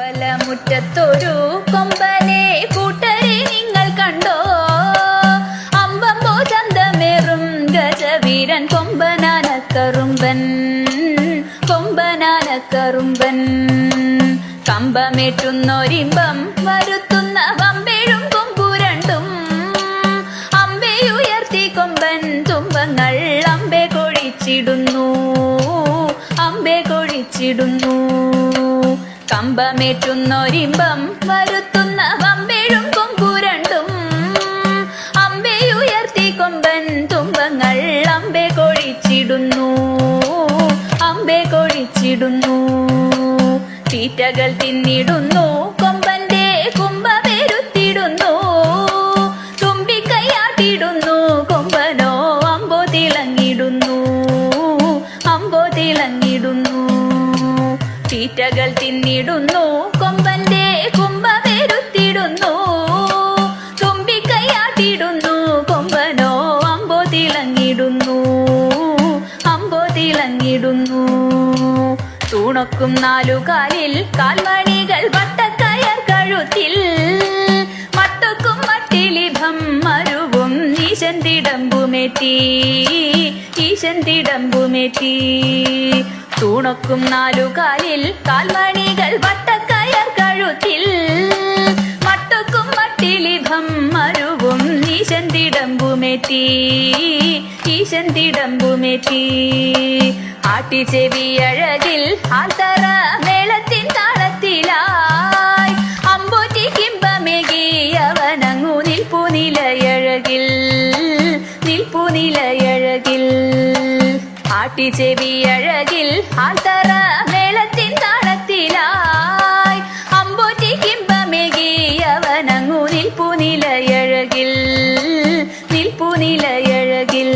അമ്പലമുറ്റത്തൊരു കൊമ്പനെ കൂട്ടരെ നിങ്ങൾ കണ്ടോ? അമ്പമ്പോ ചന്തമേറും ഗജവീരൻ കൊമ്പനാനക്കറുമ്പൻ, കൊമ്പനാനക്കറുമ്പൻ. കമ്പമേറ്റുന്നൊരിമ്പം വരുത്തുന്ന വമ്പേഴും കൊമ്പുരണ്ടും, അമ്പയുയർത്തി കൊമ്പൻ തുമ്പങ്ങൾ അമ്പെ കൊഴിച്ചിടുന്നു, അമ്പെ കൊഴിച്ചിടുന്നു. കമ്പമേറ്റുന്നൊരിമ്പം വരുത്തുന്ന വമ്പേഴും കൊമ്പുരണ്ടും, അമ്പയുയർത്തി കൊമ്പൻ തുമ്പങ്ങൾ അമ്പെ കൊഴിച്ചിടുന്നു, അമ്പെ കൊഴിച്ചിടുന്നു. തീറ്റകൾ തിന്നിടുന്നു കൊമ്പന്റെ കുംഭമേരുത്തിടുന്നു, തുമ്പിക്കൈയാട്ടിടുന്നു കൊമ്പനോ അമ്പോ തിളങ്ങിടുന്നു, അമ്പോ തിളങ്ങിടുന്നു. തീറ്റകൾ തിന്നിടുന്നു കൊമ്പന്റെ കുംഭമേരുത്തിടുന്നു, തുമ്പിക്കൈയാട്ടിടുന്നു കൊമ്പനോ അമ്പോ തിളങ്ങിടുന്നു, അമ്പോ തിളങ്ങിടുന്നു. തൂണൊക്കും നാലുകാലിൽ കാൽമണികൾ വട്ടക്കയർ കഴുത്തിൽ, മട്ടൊക്കും മട്ടിലിഭം മരുവും ഈശൻ തിടമ്പുമേറ്റി, ഈശൻ തിടമ്പുമേറ്റി. തൂണൊക്കും നാലുകാലിൽ കാൽമണികൾ വട്ടക്കയർ കഴുത്തിൽ, മട്ടൊക്കും മട്ടിലിഭം മരുവും ഈശൻ തിടമ്പുമേറ്റി, ഈശൻ തിടമ്പുമേറ്റി. ആട്ടിച്ചെവിയഴകിൽ ആൽത്തറ മേളത്തിൻ താളത്തിലായി, അമ്പോറ്റി കിമ്പമേകി അവനങ്ങു നിൽപ്പു നിലയഴകിൽ, നിൽപ്പു നിലയഴകിൽ. ആട്ടിച്ചെവിയഴകിൽ ആൽത്തറ മേളത്തിൻ താളത്തിലായി, അമ്പോറ്റി കിമ്പമേകി അവനങ്ങു നിൽപ്പു നിലയഴകിൽ, നിൽപ്പു നിലയഴകിൽ.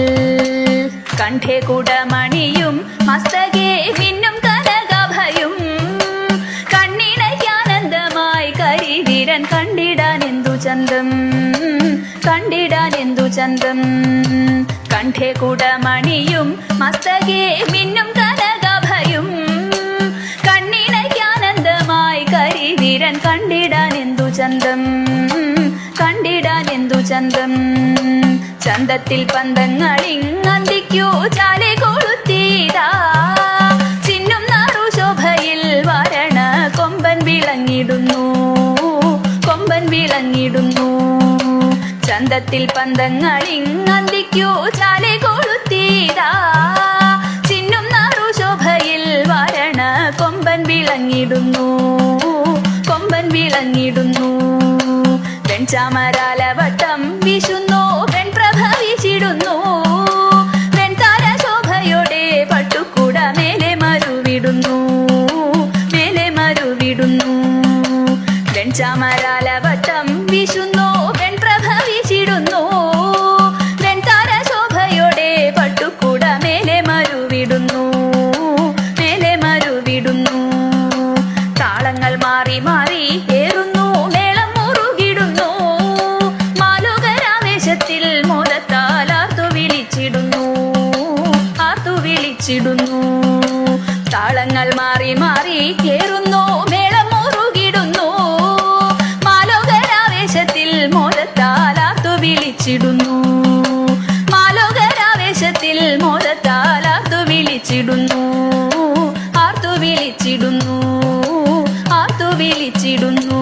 കണ്ഠേ കുടമണിയും മസ്തകേ മിന്നും കനകാഭയും, കണ്ണിണയ്ക്കാനന്ദമായി കരിവീരൻ കണ്ടിടാൻ എന്തു ചന്തം, കണ്ടിടാൻ എന്തു ചന്തം. കണ്ഠേ കുടമണിയും മസ്തകേ മിന്നും കനകാഭയും, കണ്ണിണയ്ക്കാനന്ദമായി കരിവീരൻ കണ്ടിടാൻ എന്തു ചന്തം, കണ്ടിടാൻ എന്തു ചന്തം. ചന്തത്തിൽ പന്തങ്ങളിങ്ങന്തിക്കു ചാലെ കൊളുത്തീരാ, ചിന്നും നാറു ശോഭയിൽ വരണ കൊമ്പൻ വിളങ്ങിടുന്നു, കൊമ്പൻ വിളങ്ങിടുന്നു. ചന്തത്തിൽ പന്തങ്ങളിങ്ങന്തിക്കു ചാലെ കൊളുത്തീരാ, ചിന്നും നാറു ശോഭയിൽ വരണ കൊമ്പൻ വിളങ്ങിടുന്നു, കൊമ്പൻ വിളങ്ങിടുന്നു. വെൺചാമരാലവട്ടം വീശുന്നു വെൺപ്രഭ വീശിടുന്നു, വെൺതാര ശോഭയോടെ പട്ടുക്കുട മേലെ മരുവിടുന്നു, മേലെ മരുവിടുന്നു. വെൺചാമരാലവട്ടം വീശുന്നു വെൺപ്രഭ വീശിടുന്നു, വെൺതാര ശോഭയോടെ പട്ടുക്കുട മേലെ മരുവിടുന്നു, മേലെ മരുവിടുന്നു. താളങ്ങൾ മാറി മാറി ഏറുന്നു മേളം മുറുകിടുന്നു, മാലോകരാവേശത്തിൽ മോദത്താൽ ആർത്തു വിളിച്ചിടുന്നു, ആർത്തു വിളിച്ചിടുന്നു. താളങ്ങൾ മാറി മാറി ഏറുന്നു മേളം മുറുകിടുന്നു, മാലോകരാവേശത്തിൽ മോദത്താൽ ആർത്തു വിളിച്ചിടുന്നു, മാലോകരാവേശത്തിൽ മോദത്താൽ ആർത്തു വിളിച്ചിടുന്നു, ആർത്തു വിളിച്ചിടുന്നു, ആർത്തു വിളിച്ചിടുന്നു.